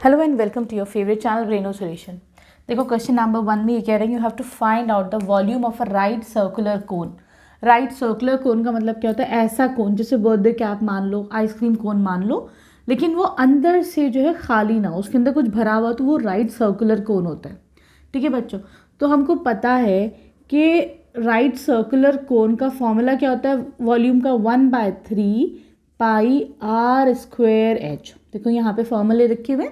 Hello and welcome to your favourite channel Reno solution. देखो question number 1 में ये कह रहे हैं you have to find out the volume of a right circular cone. Right circular cone का मतलब क्या होता है? ऐसा कोन जैसे बर्थडे कैप मान लो, आइसक्रीम कोन मान लो, लेकिन वो अंदर से जो है खाली ना हो, उसके अंदर कुछ भरा हुआ, तो वो राइट सर्कुलर कोन होता है। ठीक है बच्चों, तो हमको पता है कि राइट सर्कुलर कोन का फॉर्मूला क्या होता है? वॉल्यूम का 1/3 पाई आर स्क्वेयर एच। देखो यहाँ पे फॉर्मूले रखे हुए।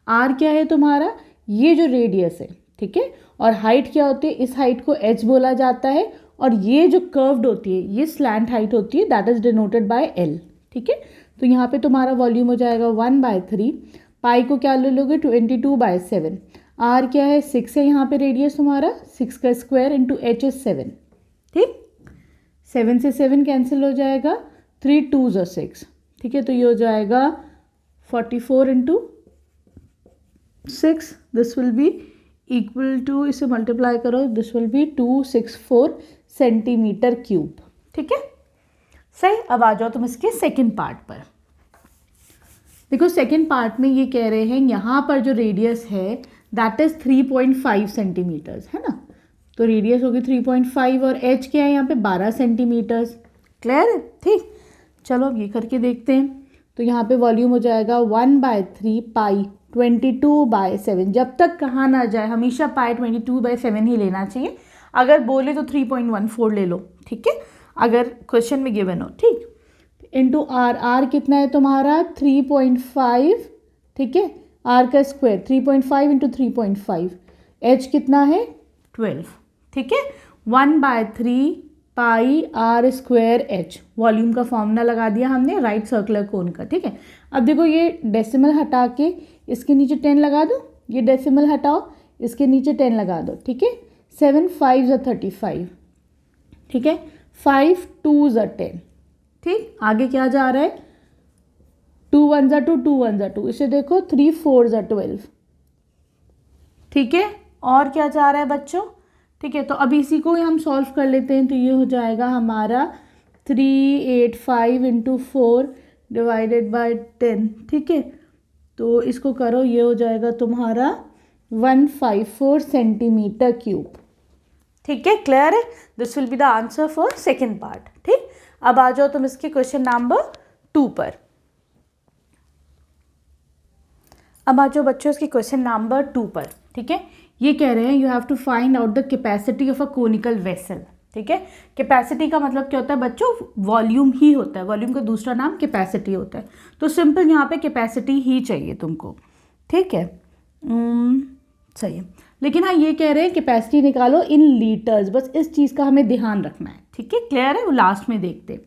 आर क्या है तुम्हारा? ये जो रेडियस है, ठीक है। और हाइट क्या होती है? इस हाइट को एच बोला जाता है। और ये जो कर्व्ड होती है, ये स्लैंट हाइट होती है, that is denoted by L. ठीक है, तो यहाँ पे तुम्हारा वॉल्यूम हो जाएगा 1/3 पाई को क्या ले लोगे? 22/7। आर क्या है? 6 है यहाँ पे रेडियस तुम्हारा, 6 का स्क्वायर इंटू एच इज 7। ठीक, 7 से 7 कैंसिल हो जाएगा, 3 2 ज़ 6। ठीक है, तो ये हो जाएगा 44 into 6, this will be equal to, इसे मल्टीप्लाई करो, this will be 264 centimetre cube. ठीक है, सही। अब आ जाओ तुम इसके सेकंड पार्ट पर। देखो सेकंड पार्ट में ये कह रहे हैं यहाँ पर जो रेडियस है दैट इज 3.5 सेंटीमीटर्स, है ना। तो रेडियस होगी 3.5 और एच क्या है यहाँ पे? 12 सेंटीमीटर्स। क्लियर है? ठीक, चलो अब ये करके देखते हैं। तो यहाँ पे वॉल्यूम हो जाएगा 1/3 पाई 22/7। जब तक कहा ना जाए हमेशा पाई 22/7 ही लेना चाहिए। अगर बोले तो 3.14 ले लो, ठीक है, अगर क्वेश्चन में गिवन हो। ठीक, इंटू आर। आर कितना है तुम्हारा? 3.5। ठीक है, आर का स्क्वायर 3.5 इंटू 3.5। एच कितना है? 12। ठीक है, 1/3 pi are square H. Volume का फॉर्मूला लगा दिया हमने राइट सर्कुलर कोन का। ठीक है, अब देखो ये डेसिमल हटा के इसके नीचे 10 लगा दो, ये डेसिमल हटाओ, इसके नीचे 10 लगा दो। ठीक है, 7 5 ज़ 35। ठीक है, 5 2 ज़ 10। ठीक, आगे क्या जा रहा है? 2 1 ज़ 2, 2 1 ज़ 2। इसे देखो 3 4 ज़ 12। ठीक है, और क्या जा रहा है बच्चों? ठीक है, तो अब इसी को हम सॉल्व कर लेते हैं। तो ये हो जाएगा हमारा 385 इंटू 4 डिवाइडेड बाय 10। ठीक है, तो इसको करो, ये हो जाएगा तुम्हारा 154 सेंटीमीटर क्यूब। ठीक है, क्लियर है? This will be the answer for second part. ठीक, अब आ जाओ तुम इसके क्वेश्चन नंबर 2 पर। अब आ जाओ बच्चों इसके क्वेश्चन नंबर 2 पर। ठीक है, ये कह रहे हैं you have to find out the capacity of a conical vessel. ठीक है, कैपेसिटी का मतलब क्या होता है बच्चों? वॉल्यूम ही होता है। वॉल्यूम का दूसरा नाम कैपेसिटी होता है। तो सिंपल यहाँ पे कैपेसिटी ही चाहिए तुमको। ठीक है, सही है। लेकिन हाँ ये कह रहे हैं कैपेसिटी निकालो इन लीटर्स, बस इस चीज़ का हमें ध्यान रखना है। ठीक है, क्लियर है? वो लास्ट में देखते हैं।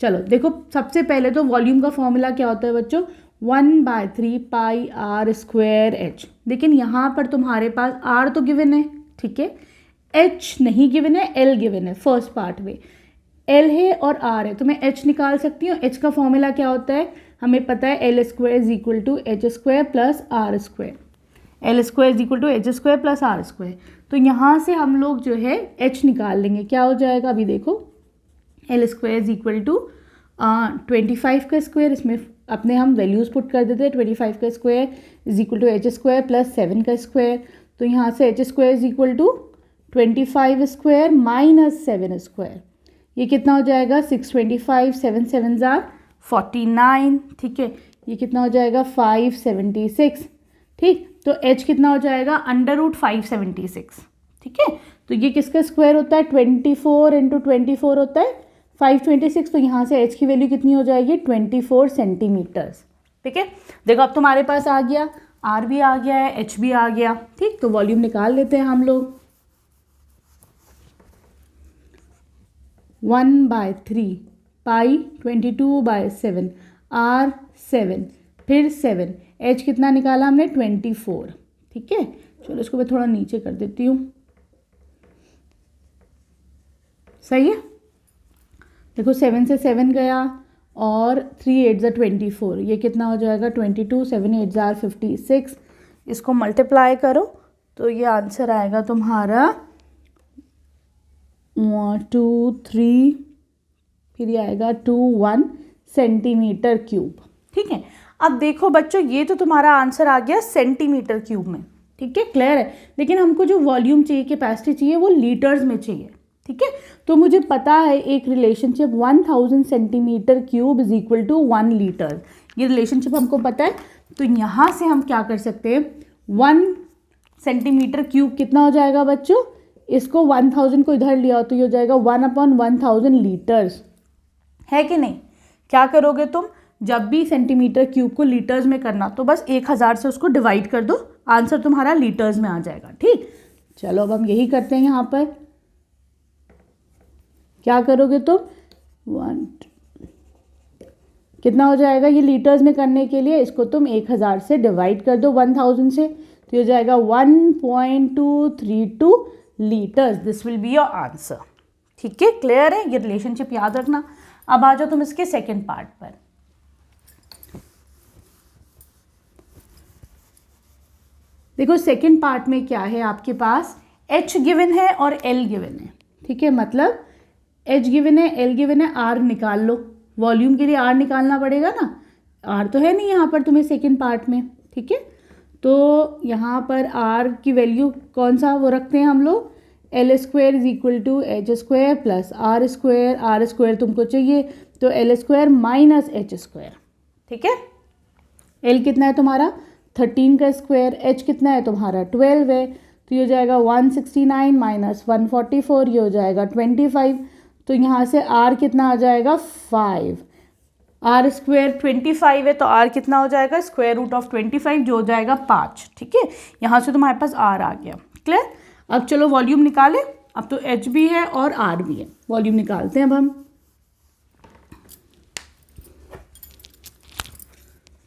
चलो देखो, सबसे पहले तो वॉल्यूम का फॉर्मूला क्या होता है बच्चों? 1/3 पाई आर स्क्वायर एच। लेकिन यहाँ पर तुम्हारे पास आर तो गिवन है, ठीक है, एच नहीं गिवन है, एल गिवन है। फर्स्ट पार्ट में एल है और आर है, तो मैं एच निकाल सकती हूँ। एच का फॉर्मूला क्या होता है? हमें पता है L square is equal to H square plus R square. L square is equal to H square plus R square. तो यहाँ से हम लोग जो है एच निकाल लेंगे। क्या हो जाएगा? अभी देखो, L square is equal to 25 का स्क्वायर, इसमें अपने हम वैल्यूज़ पुट कर देते हैं। 25 का square is equal to H square plus 7 का स्क्वायर। तो यहाँ से H square is equal to 25 square minus 7 square. ये कितना हो जाएगा? 625, 7 7 ज़ार 49। ठीक है, ये कितना हो जाएगा? 576। ठीक, तो एच कितना हो जाएगा? √576। ठीक है, तो ये किसका स्क्वायर होता है? 24 इंटू 24 होता है 526। तो यहाँ से एच की वैल्यू कितनी हो जाएगी? 24 सेंटीमीटर्स। ठीक है, देखो अब तुम्हारे पास आ गया, आर भी आ गया है, एच भी आ गया। ठीक, तो वॉल्यूम निकाल लेते हैं हम लोग। 1/3 पाई 22/7 आर 7, फिर 7, एच कितना निकाला हमने? 24। ठीक है, चलो इसको मैं थोड़ा नीचे कर देती हूँ। सही है, देखो 7 से 7 गया और 3 8 ज़ा 24। ये कितना हो जाएगा? 22, 7 8 ज़ार 56। इसको मल्टीप्लाई करो तो ये आंसर आएगा तुम्हारा 2 3, फिर ये आएगा 21 सेंटीमीटर क्यूब। ठीक है, अब देखो बच्चों, ये तो तुम्हारा आंसर आ गया सेंटीमीटर क्यूब में, ठीक है, क्लियर है। लेकिन हमको जो वॉल्यूम चाहिए, कैपेसिटी चाहिए, वो लीटर्स में चाहिए, ठीक है। तो मुझे पता है एक relationship 1000 centimetre cube is equal to 1 litre, ये रिलेशनशिप हमको पता है। तो यहाँ से हम क्या कर सकते हैं, 1 सेंटीमीटर क्यूब कितना हो जाएगा बच्चों, इसको 1000 को इधर लिया तो ये हो जाएगा 1/1000 लीटर्स, है कि नहीं। क्या करोगे तुम, जब भी सेंटीमीटर क्यूब को लीटर्स में करना तो बस 1000 से उसको डिवाइड कर दो, आंसर तुम्हारा लीटर्स में आ जाएगा, ठीक। चलो अब हम यही करते हैं, यहाँ पर क्या करोगे तुम, 1 कितना हो जाएगा, ये लीटर्स में करने के लिए इसको तुम 1000 से डिवाइड कर दो 1000 से, तो ये हो जाएगा 1.232 litres, this will be your answer, ठीक है, क्लियर है, ये रिलेशनशिप याद रखना। अब आ जाओ तुम इसके सेकेंड पार्ट पर। देखो सेकेंड पार्ट में क्या है, आपके पास h गिवन है और l गिवन है, ठीक है, मतलब h गिवन है, l गिवन है, r निकाल लो, वॉल्यूम के लिए r निकालना पड़ेगा ना, r तो है नहीं यहाँ पर तुम्हें सेकेंड पार्ट में, ठीक है। तो यहाँ पर r की वैल्यू कौन सा वो रखते हैं हम लोग, L² is equal to h² plus r square तुमको चाहिए तो L² माइनस h², ठीक है। L कितना है तुम्हारा 13 का स्क्वायर, h कितना है तुम्हारा 12 है, तो ये हो जाएगा 169 माइनस 144, ये हो जाएगा 25, तो यहाँ से r कितना आ जाएगा 5, r² 25 है तो r कितना हो जाएगा स्क्वायर रूट ऑफ 25 जो हो जाएगा 5, ठीक है। यहाँ से तुम्हारे पास r आ गया, क्लियर। अब चलो वॉल्यूम निकालें, अब तो h भी है और r भी है, वॉल्यूम निकालते हैं अब हम।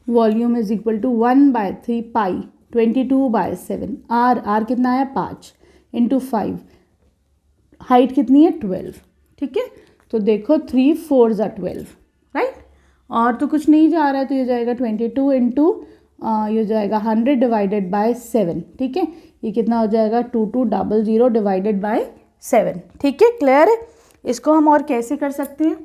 Volume is equal to 1/3 pi 22/7, r कितना है 5 इंटू 5, हाइट कितनी है 12, ठीक है। तो देखो 3 4 ज़ा 12, राइट, और तो कुछ नहीं जा रहा है, तो ये जाएगा 22 इंटू ये जाएगा 100 डिवाइडेड बाय 7, ठीक है, ये कितना हो जाएगा 2200 डिवाइडेड बाय 7, ठीक है, क्लियर है। इसको हम और कैसे कर सकते हैं,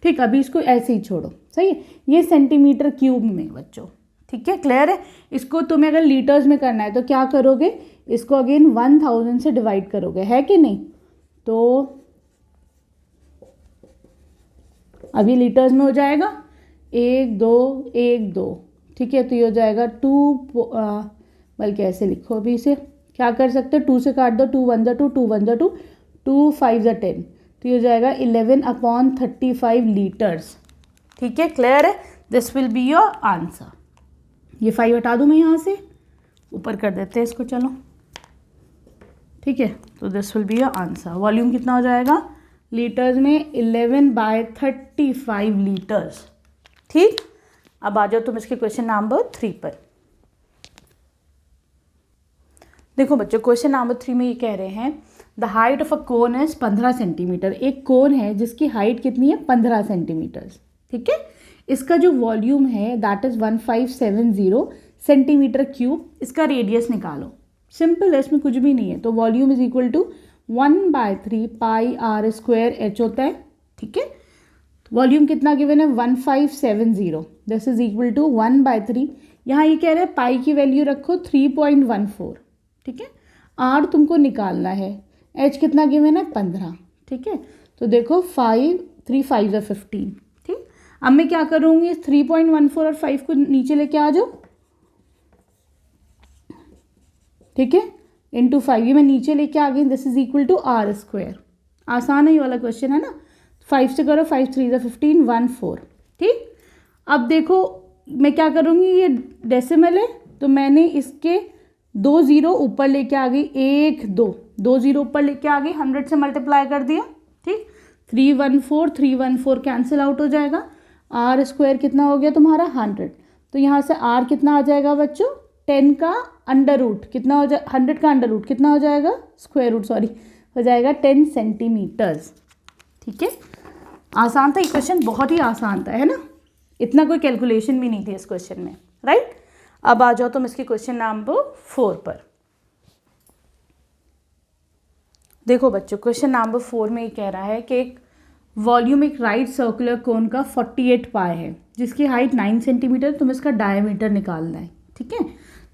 ठीक, अभी इसको ऐसे ही छोड़ो, सही है, ये सेंटीमीटर क्यूब में बच्चों, ठीक है, क्लियर है। इसको तुम्हें अगर लीटर्स में करना है तो क्या करोगे, इसको अगेन 1000 से डिवाइड करोगे, है कि नहीं, तो अभी लीटर्स में हो जाएगा 1 2 1 2, ठीक है, तो ये हो जाएगा 2 बल्कि ऐसे लिखो, अभी इसे क्या कर सकते हो, 2 से काट दो, 2 1 ज़ा 2, 2 1 ज़ा 2, 2 5 ज़ा 10, तो ये हो जाएगा 11/35 लीटर्स, ठीक है, क्लियर है, this will be your answer. ये 5 हटा दूँ मैं यहाँ से, ऊपर कर देते हैं इसको, चलो, ठीक है, तो this will be your answer. Volume कितना हो जाएगा लीटर्स में 11/35 लीटर्स, ठीक। अब आ जाओ तुम इसके क्वेश्चन नंबर 3 पर। देखो बच्चों क्वेश्चन नंबर 3 में ये कह रहे हैं the height of a cone is 15 centimetre, एक कोन है जिसकी हाइट कितनी है 15 सेंटीमीटर, ठीक है। इसका जो वॉल्यूम है दैट इज 1570 सेंटीमीटर क्यूब, इसका रेडियस निकालो, सिंपल है, इसमें कुछ भी नहीं है। तो volume is equal to 1/3 pi r² h होता है, ठीक है। वॉल्यूम कितना गिवन है 1570, दिस इज इक्वल टू 1/3, यहाँ ये कह रहे हैं पाई की वैल्यू रखो 3.14, ठीक है। r तुमको निकालना है, h कितना गिवन है 15, ठीक है। तो देखो 5 3 5 ज़ा 15, ठीक। अब मैं क्या करूँगी 3.14 और 5 को नीचे लेके आ जाओ, ठीक है, इंटू 5, ये मैं नीचे लेके आ गई, this is equal to r², आसान है ये वाला क्वेश्चन, है ना। 5 से करो, 5 3 ज़ा 15 1 4, ठीक। अब देखो मैं क्या करूँगी, ये डेसिमल है तो मैंने इसके 2 0 ऊपर लेके आ गई, 1 2 0 ऊपर लेके आ गई, 100 से मल्टीप्लाई कर दिया, ठीक। 314 कैंसिल आउट हो जाएगा, r² कितना हो गया तुम्हारा 100, तो यहाँ से r कितना आ जाएगा बच्चों 10 का अंडर रूट कितना हो जाए, 100 का अंडर रूट कितना हो जाएगा स्क्वायर रूट सॉरी हो जाएगा 10 सेंटीमीटर्स, ठीक है। आसान था ये क्वेश्चन, बहुत ही आसान था, है ना, इतना कोई कैलकुलेशन भी नहीं थी इस क्वेश्चन में, राइट। अब आ जाओ तुम इसके क्वेश्चन नंबर 4 पर। देखो बच्चों क्वेश्चन नंबर 4 में ये कह रहा है कि एक वॉल्यूम एक राइट सर्कुलर कोन का 48 पाई है जिसकी हाइट 9 सेंटीमीटर, तुम्हें इसका डायमीटर निकालना है। ठीक है,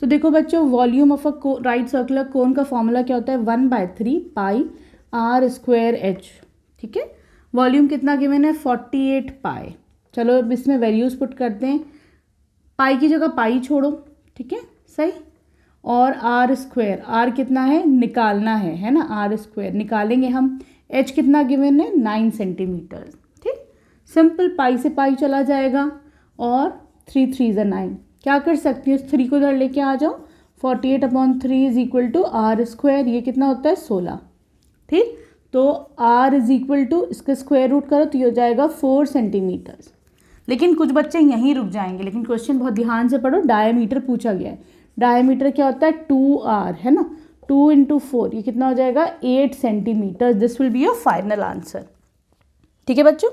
तो देखो बच्चों volume of a right circular cone का फॉर्मूला क्या होता है 1/3 पाई आर स्क्वायर एच। ठीक है, वॉल्यूम कितना गिवन है 48 पाई। चलो अब इसमें वैल्यूज़ पुट करते हैं, पाई की जगह पाई छोड़ो। ठीक है सही, और आर स्क्वायर, आर कितना है निकालना है ना, आर स्क्वायर निकालेंगे हम। एच कितना गिवन है 9 सेंटीमीटर। ठीक, सिंपल पाई से पाई चला जाएगा और 3 3 ज़ा 9। क्या कर सकती हूँ, 3 को इधर लेके आ जाओ, 48/3 is equal to R square, ये कितना होता है 16। ठीक, तो आर इज इक्वल टू इसका स्क्वायर रूट करो तो ये हो जाएगा 4 सेंटीमीटर। लेकिन कुछ बच्चे यहीं रुक जाएंगे, लेकिन क्वेश्चन बहुत ध्यान से पढ़ो, डायमीटर पूछा गया है। डायमीटर क्या होता है 2r है ना, 2 × 4 ये कितना हो जाएगा 8 centimetre. This will be your final answer. ठीक है बच्चों,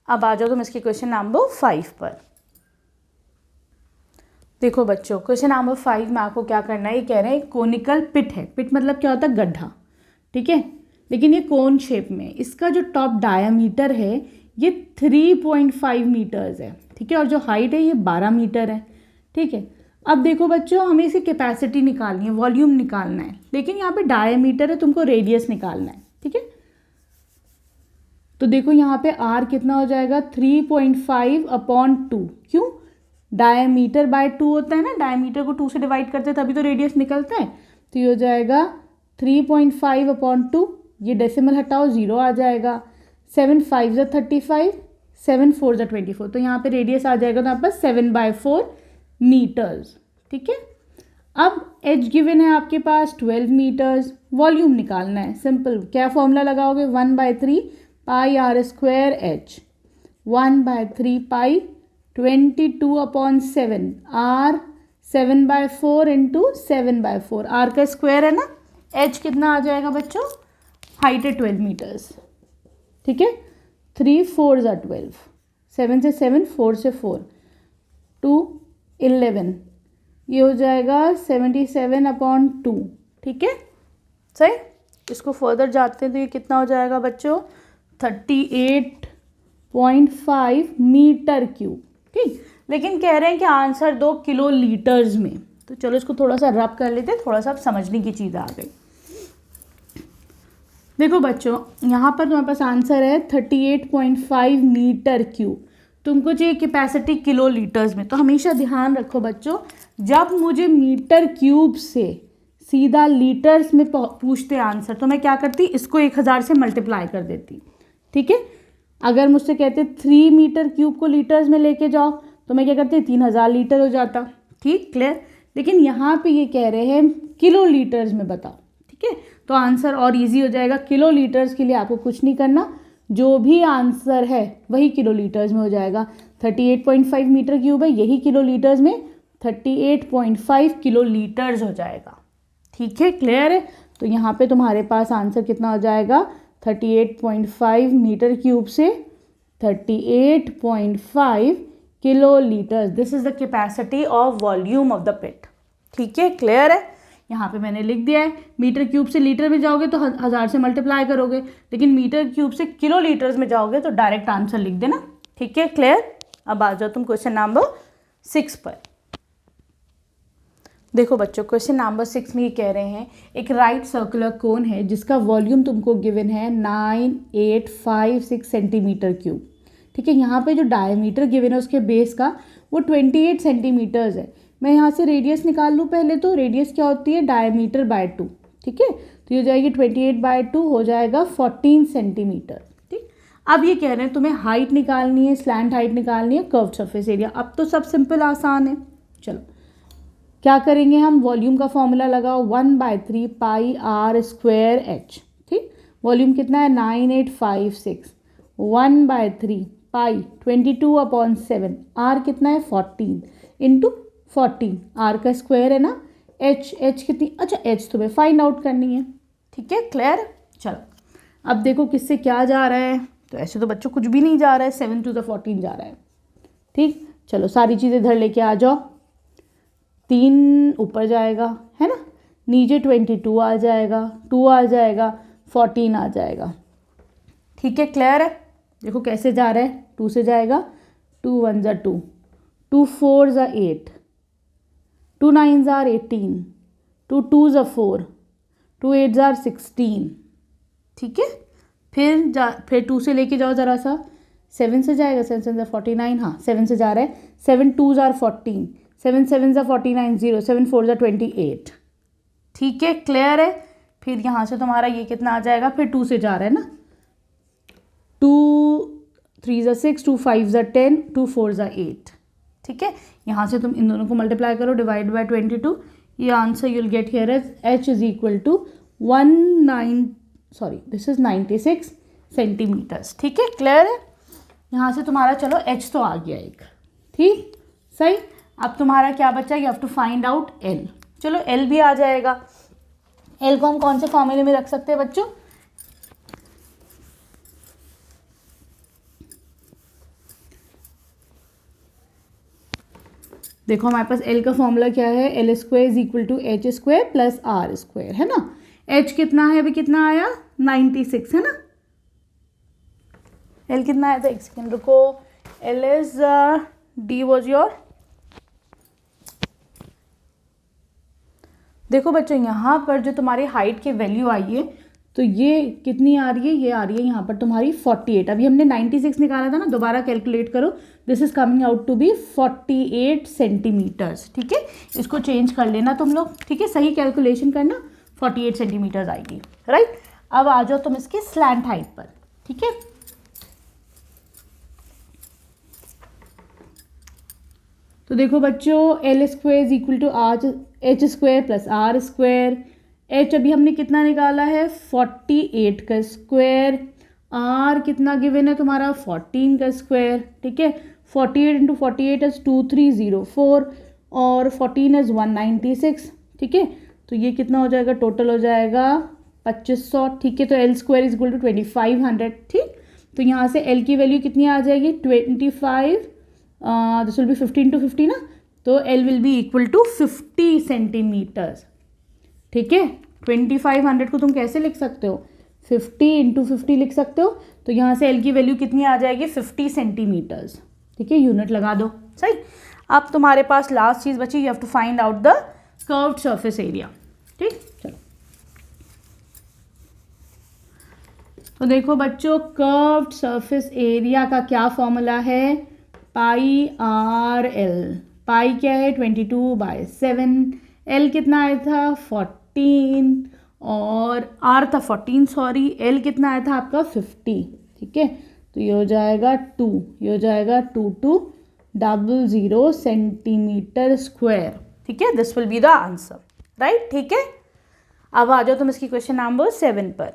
अब आ जाओ तुम इसके क्वेश्चन नंबर 5 पर। देखो बच्चों क्वेश्चन नंबर 5 में आपको क्या करना है, ये कह रहे हैं कोनिकल पिट है। पिट मतलब क्या होता है गड्ढा। ठीक है, लेकिन ये कोन शेप में, इसका जो टॉप डायमीटर है ये 3.5 मीटर्स है। ठीक है, और जो हाइट है ये 12 मीटर है। ठीक है, अब देखो बच्चों हमें इसी कैपेसिटी निकालनी है, वॉल्यूम निकालना है, लेकिन यहाँ पे डायमीटर है, तुमको रेडियस निकालना है। ठीक है, तो देखो यहाँ पे r कितना हो जाएगा 3.5/2। क्यों, डायमीटर बाय 2 होता है ना, डायमीटर को 2 से डिवाइड करते हैं तभी तो रेडियस निकलता है। तो ये हो जाएगा 3.5/2, ये डेसिमल हटाओ 0 आ जाएगा। 7 5 ज़ा 35, 7 4 ज़ा 24, तो यहाँ पे रेडियस आ जाएगा तो यहाँ पर 7/4 मीटर्स। ठीक है, अब एच गिवन है आपके पास 12 मीटर्स, वॉल्यूम निकालना है। सिंपल, क्या फॉर्मूला लगाओगे 1/3 pi are square h, 1/3 pi 22/7 r 7/4 into 7/4, r का स्क्वायर है ना। एच कितना आ जाएगा बच्चों, हाइट है 12 मीटर्स। ठीक है, 3 4 ज़ा 12, 7 से 7, 4 से 4, 2 11, ये हो जाएगा 77/2। ठीक है सही, इसको फर्दर जाते हैं तो ये कितना हो जाएगा बच्चों 38.5 मीटर क्यूब। ठीक, लेकिन कह रहे हैं कि आंसर दो किलो लीटर्स में, तो चलो इसको थोड़ा सा रब कर लेते हैं, थोड़ा सा समझने की चीज़ आ गई। देखो बच्चों यहाँ पर तुम्हारे पास आंसर है 38.5 मीटर क्यूब, तुमको चाहिए कैपेसिटी किलो लीटर्स में। तो हमेशा ध्यान रखो बच्चों, जब मुझे मीटर क्यूब से सीधा लीटर्स में पूछते आंसर तो मैं क्या करती, इसको 1000 से मल्टीप्लाई कर देती। ठीक है, अगर मुझसे कहते 3 मीटर क्यूब को लीटर्स में लेके जाओ तो मैं क्या करती 3000 लीटर हो जाता। ठीक क्लियर, लेकिन यहाँ पे ये कह रहे हैं किलो लीटर्स में बताओ। ठीक है, तो आंसर और इजी हो जाएगा। किलो लीटर्स के लिए आपको कुछ नहीं करना, जो भी आंसर है वही किलो लीटर्स में हो जाएगा। 38.5 मीटर क्यूब है, यही किलो लीटर्स में 38.5 किलो लीटर्स हो जाएगा। ठीक है क्लियर है, तो यहाँ पे तुम्हारे पास आंसर कितना हो जाएगा 38.5 मीटर क्यूब से 38.5 kilo litres. This is the capacity of volume of the pit. ठीक है क्लियर है, यहाँ पे मैंने लिख दिया है। मीटर क्यूब से लीटर में जाओगे तो 1000 से मल्टीप्लाई करोगे, लेकिन मीटर क्यूब से किलो लीटर्स में जाओगे तो डायरेक्ट आंसर लिख देना। ठीक है क्लियर, अब आ जाओ तुम क्वेश्चन नंबर 6 पर। देखो बच्चों क्वेश्चन नंबर 6 में ये कह रहे हैं एक राइट सर्कुलर कोन है जिसका वॉल्यूम तुमको गिवन है 9856 सेंटीमीटर क्यूब। ठीक है, यहाँ पे जो डायमीटर गिवन है उसके बेस का वो 28 सेंटीमीटर्स है। मैं यहाँ से रेडियस निकाल लूँ पहले, तो रेडियस क्या होती है डायमीटर बाय 2। ठीक है, तो ये हो जाएगी 28/2 हो जाएगा 14 सेंटीमीटर। ठीक, अब ये कह रहे हैं तुम्हें हाइट निकालनी है, स्लैंट हाइट निकालनी है, कर्व्ड सरफेस एरिया। अब तो सब सिंपल आसान है। चलो क्या करेंगे हम, वॉल्यूम का फॉर्मूला लगाओ 1/3 पाई आर स्क्वायर एच। ठीक, वॉल्यूम कितना है 9856, 1/3 पाई 22/7, आर कितना है 14 इंटू 14, आर का स्क्वायर है ना। एच कितनी, अच्छा एच तुम्हें फाइंड आउट करनी है। ठीक है क्लियर, चलो अब देखो किससे क्या जा रहा है। तो ऐसे तो बच्चों कुछ भी नहीं जा रहा है, 7 to the 14 जा रहा है। ठीक, चलो सारी चीज़ें इधर लेके आ जाओ, 3 ऊपर जाएगा है ना, नीचे 22 आ जाएगा, 2 आ जाएगा, 14 आ जाएगा। ठीक है क्लियर है, देखो कैसे जा रहा है, 2 से जाएगा, 2 1 ज़ा 2, 2 4 ज़ा 8, 2 9 ज़ा 18, 2 2 ज़ा 4, 2 8 ज़ा 16। ठीक है, फिर 2 से लेके जाओ ज़रा सा, 7 से जाएगा, 7 7 ज़ा 49, हाँ 7 से जा रहा है, 7 2 ज़ा 14, 7 7 ज़ा 49, 0 7 4 ज़ा 28। ठीक है, क्लियर है। फिर यहाँ से तुम्हारा ये कितना आ जाएगा, फिर 2 से जा रहा है ना, 2 3 ज़ा 6, 2 5 ज़ा 10, 2 4 ज़ा 8। ठीक है, यहाँ से तुम इन दोनों को मल्टीप्लाई करो, डिवाइड बाय 22, ये answer you'll get here as h is equal to 96 centimetres. ठीक है, क्लियर है। यहाँ से तुम्हारा चलो h तो आ गया एक, ठीक सही। अब तुम्हारा क्या बचा, you have to find out l। चलो l भी आ जाएगा। l को हम कौन से फॉर्मूले में रख सकते हैं बच्चों, देखो हमारे पास l का फॉर्मूला क्या है, L square is equal to H square plus R square, है ना। h कितना है अभी, कितना आया 96, है ना। l कितना आया था, एक सेकेंड रुको, l is d was your, देखो बच्चों यहाँ पर जो तुम्हारी हाइट की वैल्यू आई है, तो ये कितनी आ रही है, ये आ रही है यहाँ पर तुम्हारी 48। अभी हमने 96 निकाला था ना, दोबारा कैलकुलेट करो, this is coming out to be 48 centimetres. ठीक है, इसको चेंज कर लेना तुम लोग, ठीक है, सही कैलकुलेशन करना, 48 सेंटीमीटर्स आएगी, राइट। अब आ जाओ तुम इसके स्लैंट हाइट पर। ठीक है, तो देखो बच्चों, L square is equal to H square plus R square. H अभी हमने कितना निकाला है, 48 का स्क्वायर, आर कितना गिवन है तुम्हारा, 14 का स्क्वायर। ठीक है, 48 इंटू 48 इज 2304 और 14 इज 196। ठीक है, तो ये कितना हो जाएगा, टोटल हो जाएगा 2500। ठीक है, तो L square is equal to 2500। ठीक, तो यहाँ से एल की वैल्यू कितनी आ जाएगी, 25, दिस विल बी 15 टू 50 ना, तो L will be equal to 50 centimetres. ठीक है, 2500 को तुम कैसे लिख सकते हो, 50 इंटू 50 लिख सकते हो, तो यहाँ से एल की वैल्यू कितनी आ जाएगी, 50 सेंटीमीटर्स। ठीक है, यूनिट लगा दो, सही। अब तुम्हारे पास लास्ट चीज़ बची, you have to find out the curved surface area. ठीक, चलो तो देखो बच्चों, कर्व्ड सरफेस एरिया का क्या फॉर्मूला है, पाई आर एल। पाई क्या है, 22/7, एल कितना आया था 14 और आर था 14, सॉरी, एल कितना आया था आपका 50। ठीक है, तो ये हो जाएगा 2, ये हो जाएगा 2200 सेंटीमीटर स्क्वायर। ठीक है, this will be the answer, right. ठीक है, अब आ जाओ तुम इसकी क्वेश्चन नंबर 7 पर।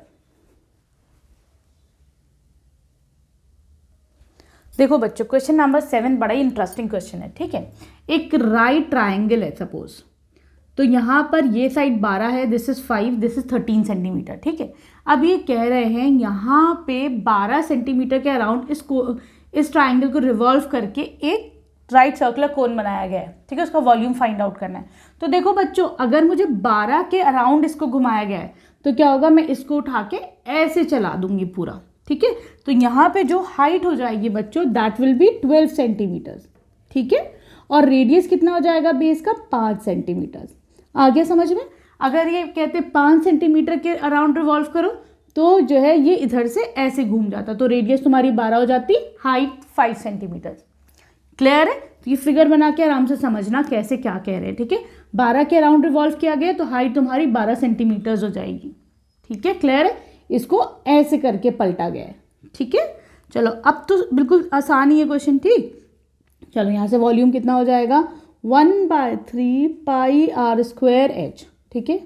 देखो बच्चों, क्वेश्चन नंबर 7 बड़ा ही इंटरेस्टिंग क्वेश्चन है। ठीक है, एक राइट ट्राइंगल है सपोज, तो यहाँ पर ये साइड 12 है, this is 5, this is 13 centimetre. ठीक है, अब ये कह रहे हैं यहाँ पे 12 सेंटीमीटर के अराउंड इस ट्राइंगल को रिवॉल्व करके एक राइट सर्कुलर कोन बनाया गया है। ठीक है, उसका वॉल्यूम फाइंड आउट करना है। तो देखो बच्चों, अगर मुझे 12 के अराउंड इसको घुमाया गया है, तो क्या होगा, मैं इसको उठा के ऐसे चला दूंगी पूरा। ठीक है, तो यहाँ पे जो हाइट हो जाएगी बच्चों, दैट विल बी 12 सेंटीमीटर्स। ठीक है, और रेडियस कितना हो जाएगा बेस का, 5 सेंटीमीटर्स। आ गया समझ में। अगर ये कहते 5 सेंटीमीटर के अराउंड रिवॉल्व करो, तो जो है ये इधर से ऐसे घूम जाता, तो रेडियस तुम्हारी 12 हो जाती, हाइट 5 सेंटीमीटर्स। क्लियर है, तो ये फिगर बना के आराम से समझना कैसे क्या कह रहे हैं। ठीक है, 12 के अराउंड रिवॉल्व किया गया तो हाइट तुम्हारी 12 सेंटीमीटर्स हो जाएगी। ठीक है, क्लियर है, इसको ऐसे करके पलटा गया है। ठीक है, चलो अब तो बिल्कुल आसान ही है क्वेश्चन। ठीक, चलो यहाँ से वॉल्यूम कितना हो जाएगा, 1/3 पाई आर स्क्वायर एच। ठीक है,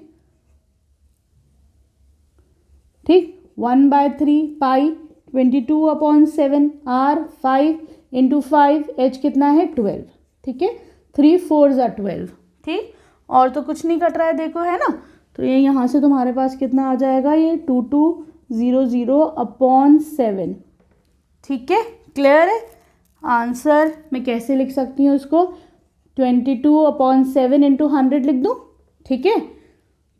ठीक, 1/3 पाई 22/7 आर, 5 इंटू 5, एच कितना है 12। ठीक है, 3 4 ज़ा 12। ठीक, और तो कुछ नहीं कट रहा है, देखो, है ना। तो ये यहाँ से तुम्हारे पास कितना आ जाएगा, ये 2200/7। ठीक है, क्लियर है। आंसर मैं कैसे लिख सकती हूँ इसको, 22/7 इंटू 100 लिख दूँ। ठीक है,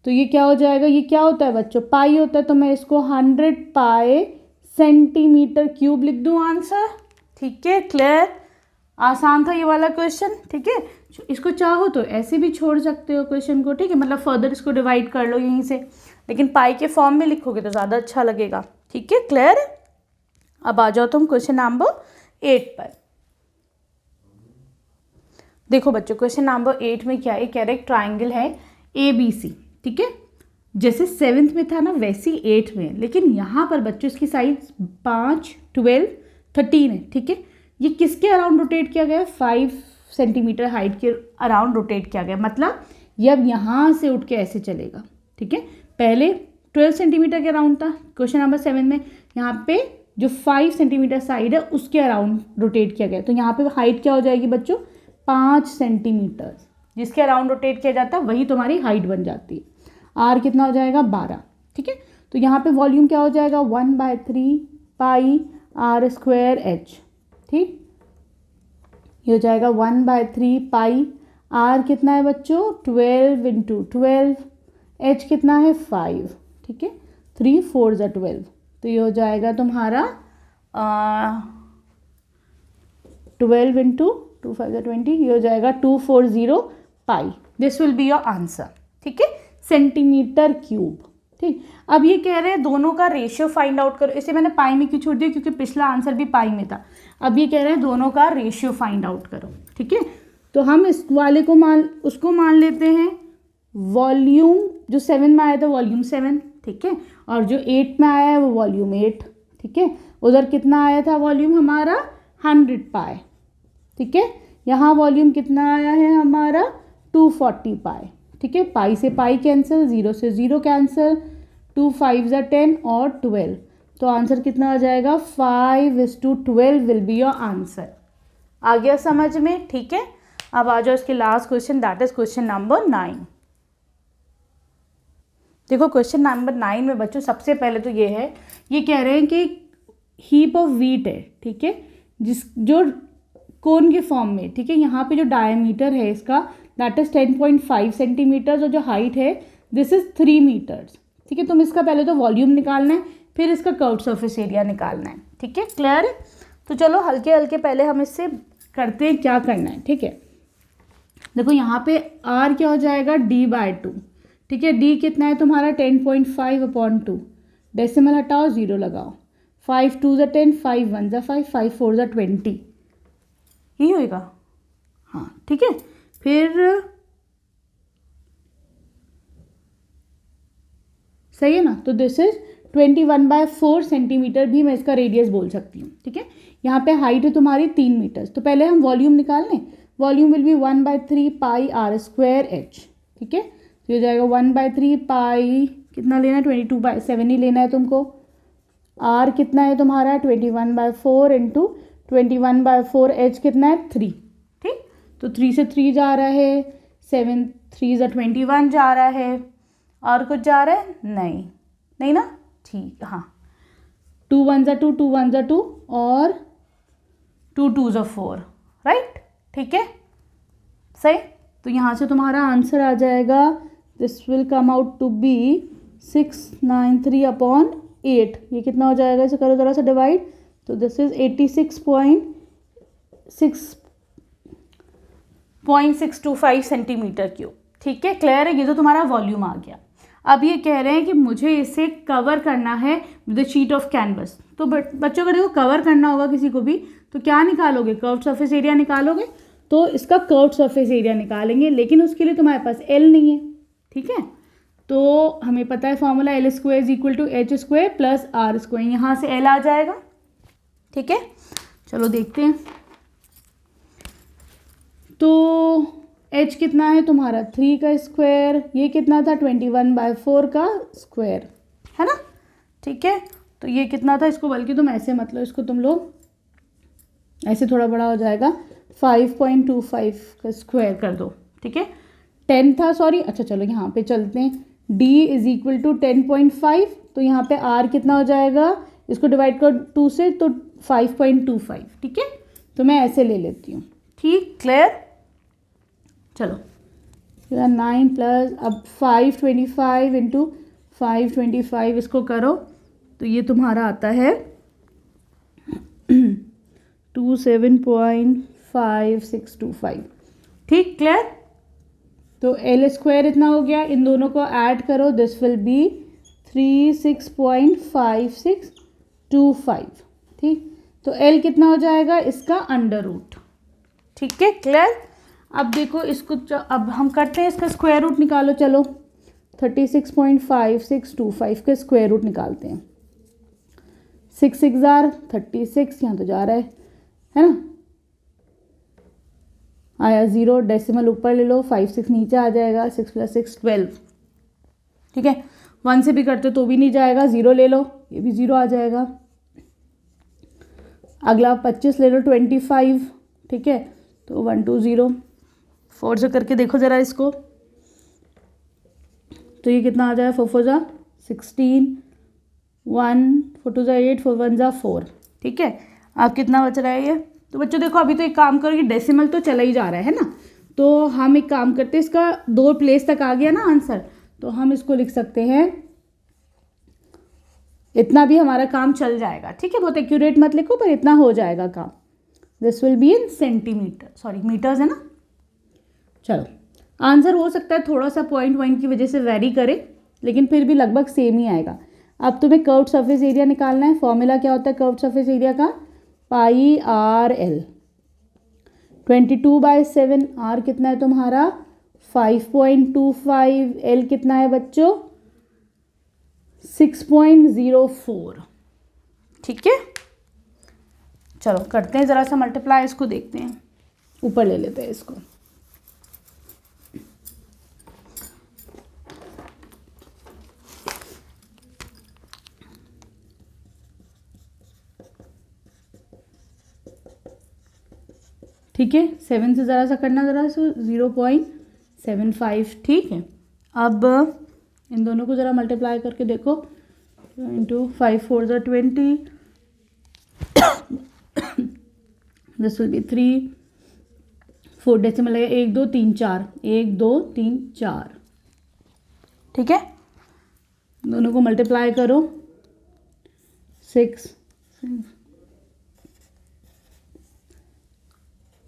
तो ये क्या हो जाएगा, ये क्या होता है बच्चों, पाई होता है, तो मैं इसको 100 पाई सेंटीमीटर क्यूब लिख दूँ आंसर। ठीक है, क्लियर, आसान था ये वाला क्वेश्चन। ठीक है, इसको चाहो तो ऐसे भी छोड़ सकते हो क्वेश्चन को, ठीक है, मतलब फर्दर इसको डिवाइड कर लो यहीं से, लेकिन पाई के फॉर्म में लिखोगे तो ज़्यादा अच्छा लगेगा। ठीक है, क्लियर। अब आ जाओ तुम क्वेश्चन नंबर 8 पर। देखो बच्चों, क्वेश्चन नंबर 8 में क्या है, कह रहे ट्राइंगल है ABC। ठीक है, जैसे 7th में था ना वैसे ही 8 में, लेकिन यहाँ पर बच्चों इसकी साइज 5, 12, 13 है। ठीक है, ये किसके अराउंड रोटेट किया गया है, 5 सेंटीमीटर हाइट के अराउंड रोटेट किया गया, मतलब ये अब यहाँ से उठ के ऐसे चलेगा। ठीक है, पहले 12 सेंटीमीटर के अराउंड था क्वेश्चन नंबर 7 में, यहाँ पे जो 5 सेंटीमीटर साइड है उसके अराउंड रोटेट किया गया, तो यहाँ पे हाइट क्या हो जाएगी बच्चों, 5 सेंटीमीटर, जिसके अराउंड रोटेट किया जाता है वही तुम्हारी हाइट बन जाती है। आर कितना हो जाएगा, 12। ठीक है, तो यहाँ पे वॉल्यूम क्या हो जाएगा, 1/3 पाई आर स्क्वायर एच। ठीक, ये हो जाएगा 1/3 पाई, आर कितना है बच्चों, 12 × 12, एच कितना है 5। ठीक है, 3 4 = 12, तो ये हो जाएगा तुम्हारा 12 × 2 5 = 20, ये हो जाएगा 240 pi. This will be your answer. ठीक है, सेंटीमीटर क्यूब। ठीक, अब ये कह रहे हैं दोनों का रेशियो फाइंड आउट करो। इसे मैंने पाई में क्यों छोड़ दिया, क्योंकि पिछला आंसर भी पाई में था। अब ये कह रहे हैं दोनों का रेशियो फाइंड आउट करो। ठीक है, तो हम इस वाले को उसको मान लेते हैं वॉल्यूम, जो 7 में आया था वॉल्यूम 7। ठीक है, और जो 8 में आया है वो वॉल्यूम 8। ठीक है, उधर कितना आया था वॉल्यूम हमारा, 100 पाई। ठीक है, यहाँ वॉल्यूम कितना आया है हमारा, 240 पाई। ठीक है, पाई से पाई कैंसिल, 0 से 0 कैंसिल, 2 5 = 10 और 12, तो आंसर कितना आ जाएगा, 5:12 विल बी योर आंसर। आ गया समझ में। ठीक है, अब आ जाओ इसके last question, that is question number 9। देखो क्वेश्चन नंबर 9 में बच्चों सबसे पहले तो ये है, ये कह रहे हैं कि हीप ऑफ व्हीट है। ठीक है, जो कोन के फॉर्म में। ठीक है, यहाँ पे जो डायमीटर है इसका दैट इज 10.5 सेंटीमीटर, और जो हाइट है दिस इज 3 मीटर्स। ठीक है, तुम इसका पहले तो वॉल्यूम निकालना है, फिर इसका कर्व्ड सरफेस एरिया निकालना है। ठीक है, क्लियर है। तो चलो हल्के हल्के पहले हम इससे करते हैं क्या करना है। ठीक है, देखो यहाँ पे r क्या हो जाएगा, d/2। ठीक है, d कितना है तुम्हारा, 10.5/2, डेसिमल हटाओ 0 लगाओ, 5 2 = 10, 5 1 = 5, 5 4 = 20, यही होएगा। हाँ ठीक है, फिर सही है ना, तो दिस इज 21/4 सेंटीमीटर भी मैं इसका रेडियस बोल सकती हूँ। ठीक है, यहाँ पे हाइट है तुम्हारी 3 मीटर, तो पहले हम वॉल्यूम निकाल लें। Volume will be 1/3 pi are square H. ठीक है, तो ये जाएगा 1/3 पाई, कितना लेना है, 22/7 ही लेना है तुमको। आर कितना है तुम्हारा, 21/4 × 21/4, एच कितना है 3। ठीक, तो 3 से 3 जा रहा है, 7 3 = 21 जा रहा है, और कुछ जा रहा है, नहीं ना, ठीक, हाँ 2 1 = 2, 2 1 = 2, और 2 2 = 4, राइट। ठीक है, सही। तो यहाँ से तुम्हारा आंसर आ जाएगा, this will come out to be 693/8। ये कितना हो जाएगा, इसे करो ज़रा सा डिवाइड, तो दिस इज 86.625 सेंटीमीटर क्यूब। ठीक है, क्लियर है। ये तो तुम्हारा वॉल्यूम आ गया। अब ये कह रहे हैं कि मुझे इसे कवर करना है विद शीट ऑफ कैनवस। तो बच्चों को देखो कवर करना होगा किसी को भी, तो क्या निकालोगे, कर्व्ड सरफेस एरिया निकालोगे। तो इसका कर्व्ड सरफेस एरिया निकालेंगे, लेकिन उसके लिए तुम्हारे पास एल नहीं है। ठीक है, तो हमें पता है फॉर्मूला L² = H² + R², यहाँ से L आ जाएगा। ठीक है, चलो देखते हैं। तो H कितना है तुम्हारा, 3 का स्क्वायर, ये कितना था 21/4 का स्क्वायर, है ना। ठीक है, तो ये कितना था, इसको बल्कि तुम ऐसे मतलब इसको तुम लोग ऐसे थोड़ा बड़ा हो जाएगा, 5.25 का स्क्वायर कर दो। ठीक है, 10 था, सॉरी, अच्छा चलो यहाँ पे चलते हैं। D = 10.5, तो यहाँ पे R कितना हो जाएगा, इसको डिवाइड कर 2 से, तो 5.25। ठीक है, तो मैं ऐसे ले लेती हूँ। ठीक, क्लियर। चलो 9 प्लस, अब 525 × 525 इसको करो, तो ये तुम्हारा आता है 27.5625। ठीक, क्लियर। तो एल स्क्वायर इतना हो गया, इन दोनों को ऐड करो, दिस विल बी 36.5625। ठीक, तो एल कितना हो जाएगा इसका अंडर रूट। ठीक है, क्लियर। अब देखो इसको अब हम करते हैं इसका स्क्वायर रूट निकालो। चलो 36.5625 के स्क्वायर रूट निकालते हैं। 6 6 36, यहाँ तो जा रहा है ना, आया 0, डेसिमल ऊपर ले लो, 5 6 नीचे आ जाएगा, 6 + 6 12। ठीक है, 1 से भी करते तो भी नहीं जाएगा, 0 ले लो, ये भी 0 आ जाएगा। अगला 25 ले लो, 25। ठीक है, तो 1 2 0, 4 से करके देखो ज़रा इसको, तो ये कितना आ जाएगा, 4 4 जा 16, 1 4 2 जा 8, 4 1 जा 4। ठीक है, अब कितना बच रहा है ये। तो बच्चों देखो अभी तो एक काम करो कि डेसिमल तो चला ही जा रहा है ना, तो हम एक काम करते हैं, इसका 2 प्लेस तक आ गया ना आंसर, तो हम इसको लिख सकते हैं, इतना भी हमारा काम चल जाएगा। ठीक है, बहुत एक्यूरेट मत लिखो, पर इतना हो जाएगा काम। This will be in centimetre, sorry metres है ना। चलो, आंसर हो सकता है थोड़ा सा पॉइंट की वजह से वेरी करे, लेकिन फिर भी लगभग सेम ही आएगा। अब तुम्हें कर्व्ड सरफेस एरिया निकालना है। फॉर्मूला क्या होता है कर्व्ड सरफेस एरिया का, πr/l। 22/7, r कितना है तुम्हारा 5.25, l कितना है बच्चों 6.04। ठीक है, चलो करते हैं ज़रा सा मल्टीप्लाई, इसको देखते हैं, ऊपर ले लेते हैं इसको। ठीक है, 7 से ज़रा सा करना, ज़रा सा 0.75। ठीक है, अब इन दोनों को ज़रा मल्टीप्लाई करके देखो, इंटू 5 4 ज़ा 20, दिस विल बी 3 4 डेसिमल लगेगा, 1 2 3 4, 1 2 3 4। ठीक है, दोनों को मल्टीप्लाई करो, 6।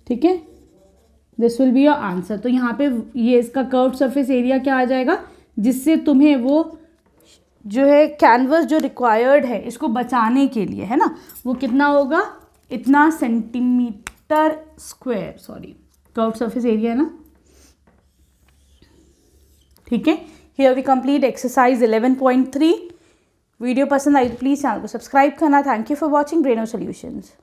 ठीक है, this will be your answer. तो यहाँ पे ये इसका कर्व्ड सरफेस एरिया क्या आ जाएगा, जिससे तुम्हें वो जो है कैनवस जो रिक्वायर्ड है इसको बचाने के लिए, है ना, वो कितना होगा, इतना centimetre square, sorry curved surface area है ना। ठीक है, here we complete exercise 11.3। Video पसंद आई तो प्लीज़ चैनल को सब्सक्राइब करना। Thank you for watching Braino solutions.